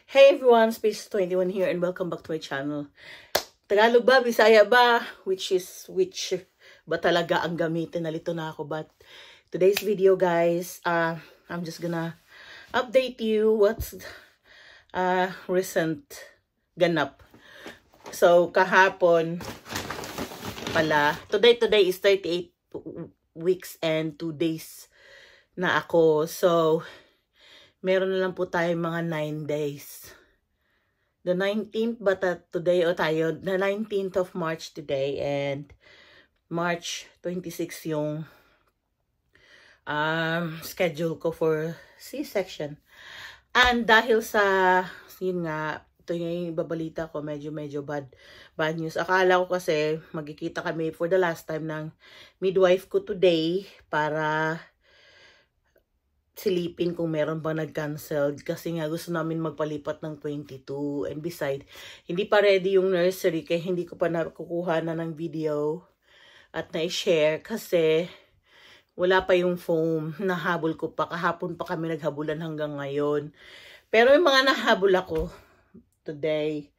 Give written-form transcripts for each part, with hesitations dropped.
Hey everyone, Space21 here and welcome back to my channel. Tagalog ba? Bisaya ba? Which ba talaga ang gamitin? Nalito na ako. But today's video guys, I'm just gonna update you what's recent ganap. So kahapon pala, today is 38 weeks and 2 days na ako. So meron na lang po tayo mga 9 days. The 19th ba today o tayo? The 19th of March today and March 26 yung schedule ko for C-section. And dahil sa, yun nga, ito yung babalita ko, medyo bad news. Akala ko kasi magkikita kami for the last time ng midwife ko today para silipin kung meron ba nag-cancel kasi nga gusto namin magpalipat ng 22 and beside, hindi pa ready yung nursery kaya hindi ko pa nakukuha na ng video at na-share kasi wala pa yung foam. Nahabol ko pa, kahapon pa kami naghabulan hanggang ngayon, pero yung mga nahabol ako today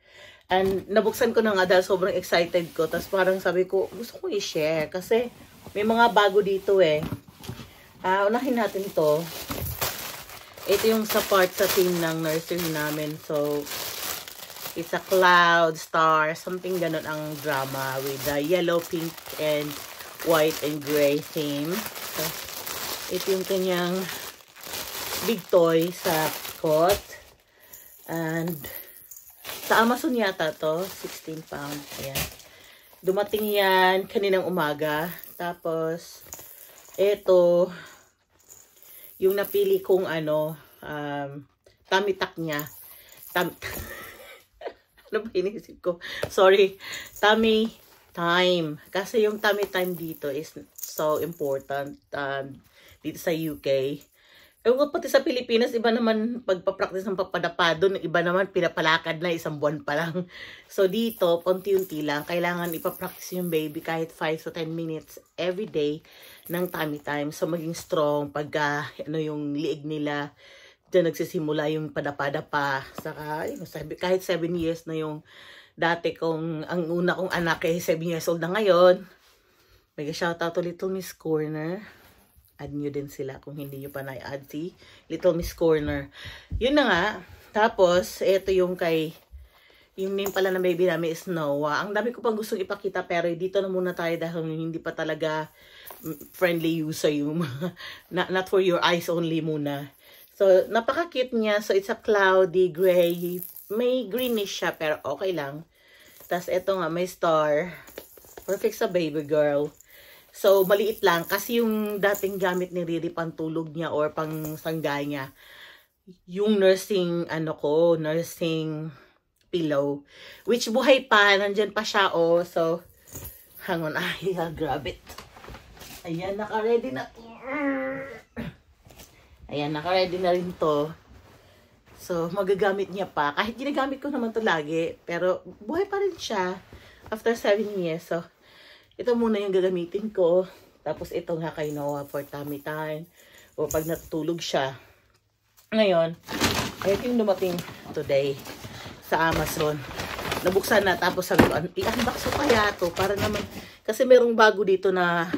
and nabuksan ko na nga dahil sobrang excited ko, tapos parang sabi ko gusto ko i-share kasi may mga bago dito eh. Unahin natin ito. Ito yung sa part sa team ng nursery namin. So, it's a cloud, star, something ganon ang drama with the yellow, pink, and white and gray theme. So, ito yung kanyang big toy sa cot. And, sa Amazon yata to, 16 pounds. Ayan. Dumating yan kaninang umaga. Tapos, ito, yung napili kong tummy tuck niya. Ano ba inisip ko? Sorry. Tummy time. Kasi yung tummy time dito is so important dito sa UK. Ewan pati sa Pilipinas, iba naman pagpapractice ng papadapa doon, iba naman pinapalakad na 1 buwan pa lang. So dito, paunti-unti lang, kailangan ipapractice yung baby kahit 5 to 10 minutes every day ng tummy time. So maging strong pagka yung liig nila, dyan nagsisimula yung padapa-dapa. Saka, kahit 7 years na yung dati kong, ang una kong anak eh, 7 years old na ngayon. Mega shoutout to Little Miss Corner. Add nyo din sila kung hindi nyo pa na-add si Little Miss Corner. Yun na nga. Tapos, ito yung yung name pala ng baby namin is Noah. Ang dami ko pang gustong ipakita pero dito na muna tayo dahil hindi pa talaga friendly user yung not for your eyes only muna. So, napaka-cute niya. So, it's a cloudy gray. May greenish siya pero okay lang. Tapos, ito nga, may star. Perfect sa baby girl. So, maliit lang. Kasi yung dating gamit ni Riri pantulog niya or pang sanggay niya, yung nursing, nursing pillow. Which buhay pa. Nandyan pa siya, oh. So, hang on. Ay, grab it. Ayan, naka-ready na to. Ayan, naka-ready na rin to. So, magagamit niya pa. Kahit ginagamit ko naman to lagi. Pero, buhay pa rin siya. After 7 years. So, ito muna yung gagamitin ko. Tapos ito nga kay Noah for tummy time. O pag natutulog siya. Ngayon, ito yung dumating today sa Amazon. Nabuksan na. Tapos sabi ko, i-unbox ko kaya to. Para naman, kasi merong bago dito na,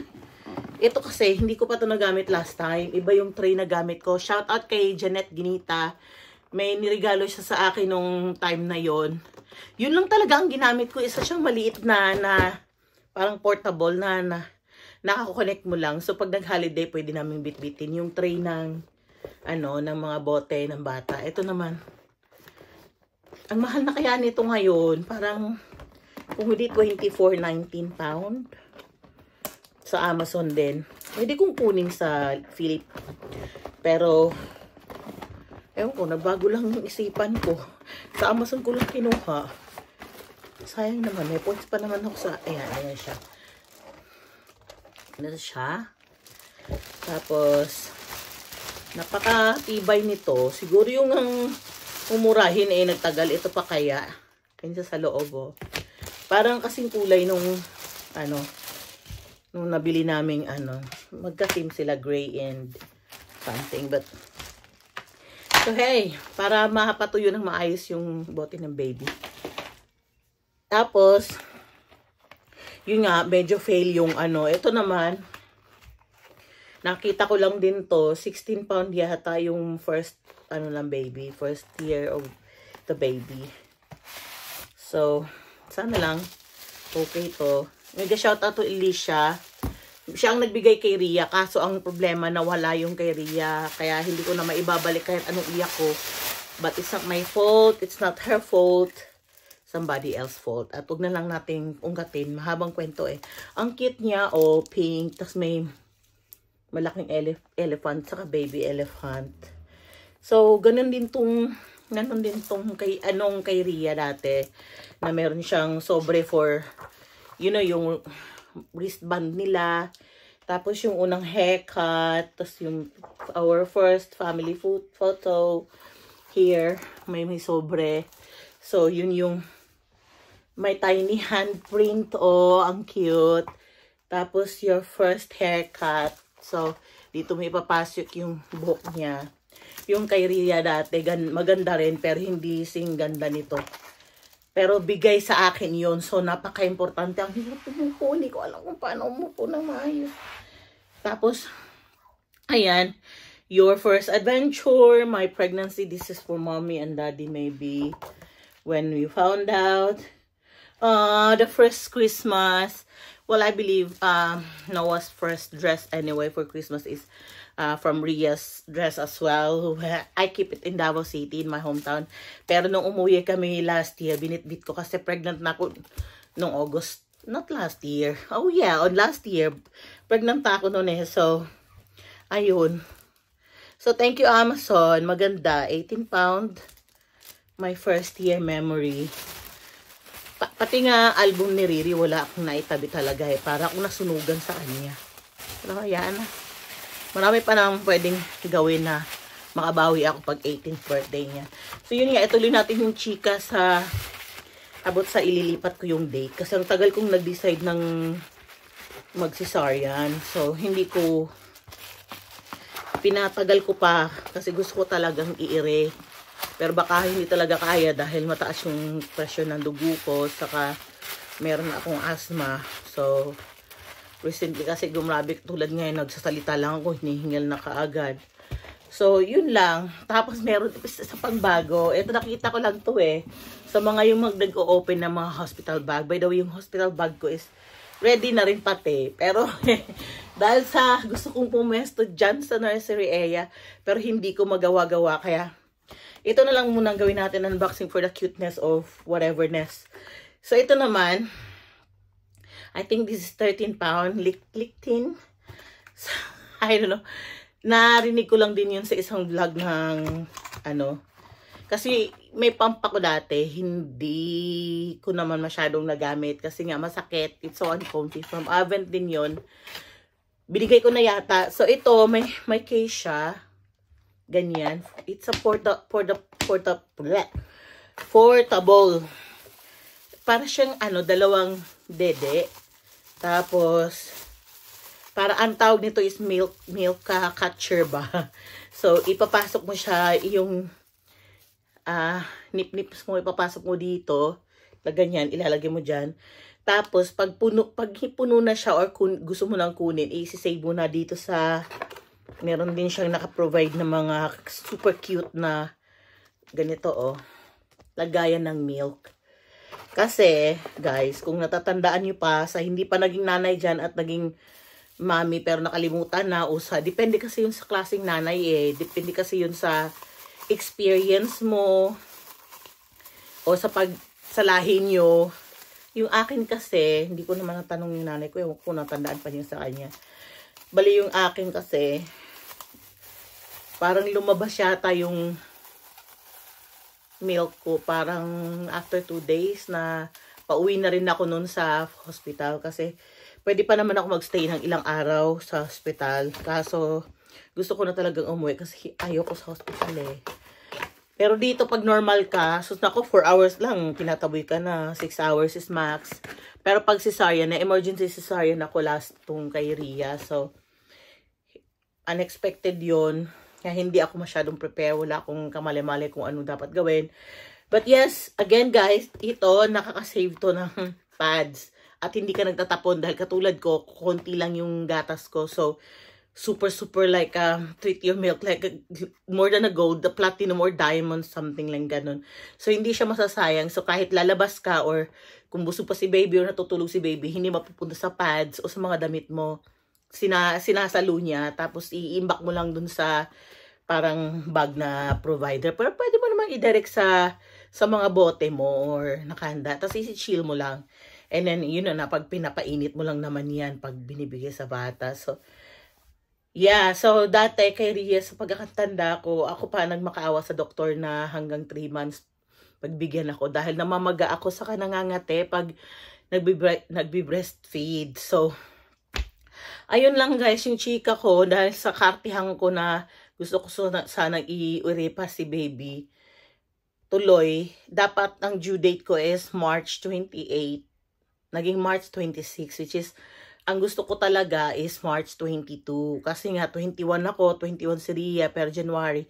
ito kasi, hindi ko pa ito nagamit last time. Iba yung tray na gamit ko. Shout out kay Janet Ginita. May nirigalo siya sa akin nung time na yon. Yun lang talaga ang ginamit ko. Isa siyang maliit na parang portable na nakakukonect mo lang. So, pag nag-holiday, pwede namin bitbitin yung tray ng, ng mga bote ng bata. Ito naman. Ang mahal na kaya nito ngayon. Parang, kung hindi 24, 19 pound. Sa Amazon din. Pwede kong kunin sa Philip. Pero, ewan ko, nagbago lang yung isipan ko. Sa Amazon ko lang kinuha. Sayang naman, may points pa naman ako sa, ayan siya. Ano siya? Tapos, napaka-tibay nito. Siguro yung umurahin nagtagal. Ito pa kaya. Kanya sa loob, oh. Parang kasing kulay nung, nung nabili naming, magka-team sila, gray and something. But, So, hey, para mapatuyo ng maayos yung bote ng baby. Tapos, yun nga, medyo fail yung ano. Ito naman, nakita ko lang din to, 16 pound yata yung first, ano ng baby, first year of the baby. So, sana lang, okay to. Nag-shoutout to Alicia. Siya ang nagbigay kay Ria, kaso ang problema nawala yung kay Ria, kaya hindi ko na maibabalik kahit anong iyak ko. But it's not my fault, it's not her fault, somebody else fault. At huwag na lang nating ungkatin, mahabang kwento eh. Ang cute niya, oh, pink, tas may malaking elephant, saka baby elephant. So, ganun din tong kay, kay Ria dati, na meron siyang sobre for, you know, yung wristband nila, tapos yung unang haircut, tapos yung our first family photo here, may sobre. So yun yung may tiny handprint, oh, ang cute. Tapos your first haircut, so dito may papasok yung buhok niya. Yung kay Ria dati maganda rin, pero hindi sing ganda nito. Pero bigay sa akin yon, so napaka-importante. Ang hirap umupo, hindi ko alam kung paano umupo na maayos. Tapos, ayan, your first adventure, my pregnancy, this is for mommy and daddy maybe. When we found out, the first Christmas, well, I believe Noah's first dress anyway for Christmas is from Ria's dress as well. I keep it in Davao City, in my hometown. Pero nung umuwi kami last year, binitbit ko kasi pregnant na ako nung August. Not last year. Oh yeah, on last year. Pregnant na ako noon eh. So, ayun. So, thank you Amazon. Maganda. 18 pound. My first year memory. Pati nga album ni Riri, wala akong naitabi talaga eh. Para akong nasunugan sa kanya. Pero hayaan na. Marami pa nang pwedeng gawin na makabawi ako pag 18th birthday niya. So yun nga, ituloy natin yung chika sa abot sa ililipat ko yung date. Kasi ang tagal kong nag-decide ng mag-cesarean. So hindi ko, pinatagal ko pa kasi gusto ko talagang iire. Pero baka hindi talaga kaya dahil mataas yung presyon ng dugo ko. Saka meron akong asthma. So recently kasi gumrabi tulad ngayon, nagsasalita lang ako, hinihingal na kaagad. So, yun lang. Tapos meron sa pagbago. Ito nakita ko lang to eh. Sa mga yung nag-o-open ng mga hospital bag. By the way, yung hospital bag ko is ready na rin pati. Pero dahil sa gusto kong pumesto dyan sa nursery area, pero hindi ko magawa-gawa. Kaya ito na lang muna gawin natin, unboxing for the cuteness of whateverness. So, ito naman, I think this is 13 pound lictin. So, I don't know. Narinig ko lang din yun sa isang vlog ng ano. Kasi may pump ako dati. Hindi ko naman masyadong nagamit. Kasi nga masakit. It's so uncomfy. From Avent din yun. Binigay ko na yata. So ito, may case siya. Ganyan. It's a portable. Para siyang ano, dalawang dede. Tapos, para ang tawag nito is milk catcher ba. So, ipapasok mo siya, yung nip-nips mo, ipapasok mo dito. Ganyan, ilalagay mo dyan. Tapos, pag puno na siya or gusto mo nang kunin, i-save mo na dito sa, meron din siyang naka-provide na mga super cute na ganito, oh. Lagayan ng milk. Kasi, guys, kung natatandaan nyo pa, sa hindi pa naging nanay dyan at naging mami pero nakalimutan na, o sa, depende kasi yun sa klaseng nanay eh. Depende kasi yun sa experience mo o sa lahi nyo. Yung akin kasi, hindi ko naman natanong yung nanay ko, ewan ko natandaan pa niya sa kanya. Bali yung akin kasi, parang lumabas yata yung milk ko, parang after 2 days na pauwi na rin ako nun sa hospital kasi pwede pa naman ako magstay ng ilang araw sa hospital. Kaso gusto ko na talagang umuwi kasi ayoko sa hospital eh. Pero dito pag normal ka, so nako 4 hours lang, tinataboy ka na, 6 hours is max. Pero pag cesarean na, emergency cesarean ako last tong kay Ria. So unexpected yon. Kaya hindi ako masyadong prepare. Wala akong kamali-mali kung ano dapat gawin. But yes, again guys, ito, nakakasave to ng pads. At hindi ka nagtatapon dahil katulad ko, konti lang yung gatas ko. So, super like treat your milk like more than a gold, the platinum or diamond, something lang ganun. So hindi siya masasayang. So kahit lalabas ka or kung busog pa si baby or natutulog si baby, hindi mapupunta sa pads o sa mga damit mo. Sinasalo niya, tapos i-imbak mo lang dun sa parang bag na provider. Pero pwede mo naman i-direct sa mga bote mo or nakahanda. Tapos isi-chill mo lang. And then yun na, pag pinapainit mo lang naman yan pag binibigay sa bata. So yeah, so dati kay Ria, sa pagkakatanda ko, ako pa nagmakaawa sa doktor na hanggang 3 months pagbigyan ako dahil namamaga ako sa kanangangate pag nagbi-breastfeed. So, ayun lang guys, yung chika ko dahil sa kartihan ko na gusto ko sana i-urepa si baby. Tuloy, dapat ang due date ko is March 28. Naging March 26, which is ang gusto ko talaga is March 22. Kasi nga, 21 ako, 21 si Ria, pero January.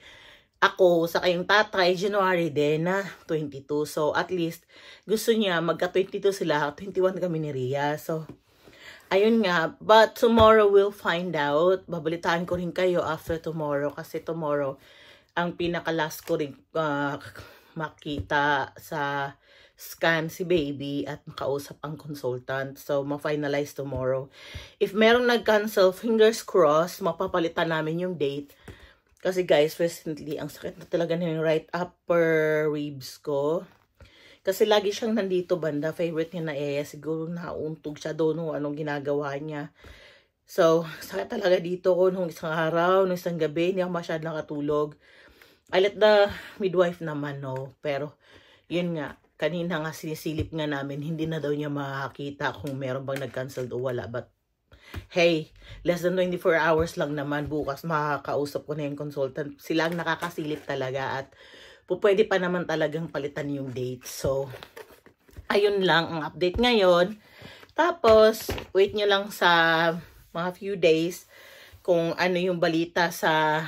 Ako, sa kayong tatay, January din na 22. So, at least, gusto niya, magka-22 sila, 21 kami ni Ria. So, ayun nga. But tomorrow we'll find out. Babalitaan ko rin kayo after tomorrow. Kasi tomorrow, ang pinaka-last ko rin makita sa scan si baby at makausap ang consultant. So, ma-finalize tomorrow. If merong nag-cancel, fingers crossed, mapapalitan namin yung date. Kasi guys, recently, ang sakit na talaga na yung right upper ribs ko. Kasi lagi siyang nandito banda. Favorite niya na siguro nauntog siya doon nung anong ginagawa niya. So, sakit talaga dito ko nung isang araw, nung isang gabi, hindi ako masyadong nakatulog. I let the midwife naman know. Pero, yun nga. Kanina nga sinisilip nga namin, hindi na daw niya makakita kung meron bang nag-cancel o wala. But, hey, less than 24 hours lang naman. Bukas makakausap ko na yung consultant. Sila ang nakakasilip talaga at pwede pa naman talagang palitan yung date. So, ayun lang ang update ngayon. Tapos, wait nyo lang sa mga few days kung ano yung balita sa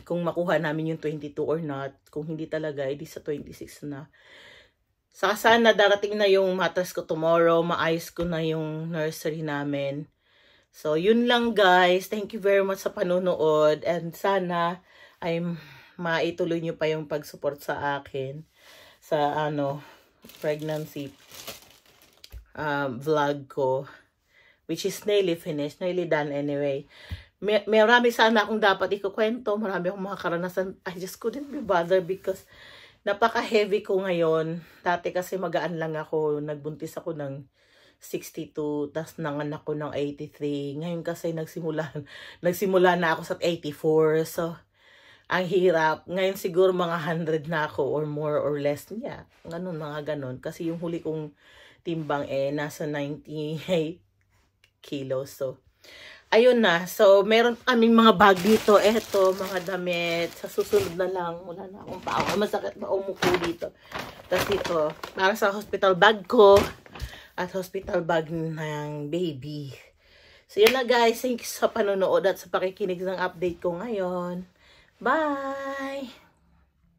kung makuha namin yung 22 or not. Kung hindi talaga, edi sa 26 na. Saka sana darating na yung matas ko tomorrow. Maayos ko na yung nursery namin. So, yun lang guys. Thank you very much sa panunood. And sana ay maituloy nyo pa yung pag-support sa akin sa pregnancy vlog ko. Which is nearly finished. Nearly done anyway. Marami sana akong dapat ikukwento. Marami akong mga karanasan. I just couldn't be bothered because napaka-heavy ko ngayon. Dati kasi magaan lang ako. Nagbuntis ako ng 62. Tapos nanganak ko ng 83. Ngayon kasi nagsimula na ako sa 84. So, ang hirap. Ngayon siguro mga 100 na ako or more or less niya. Ganun, mga ganun. Kasi yung huli kong timbang nasa 98 kilos. So, ayun na. So, meron kaming mga bag dito. Eto, mga damit. Sa susunod na lang. Wala na akong pao. Masakit na umupo dito. Tapos ito, para sa hospital bag ko. At hospital bag ng baby. So, yun na guys. Thanks sa panonood at sa pakikinig ng update ko ngayon. Bye!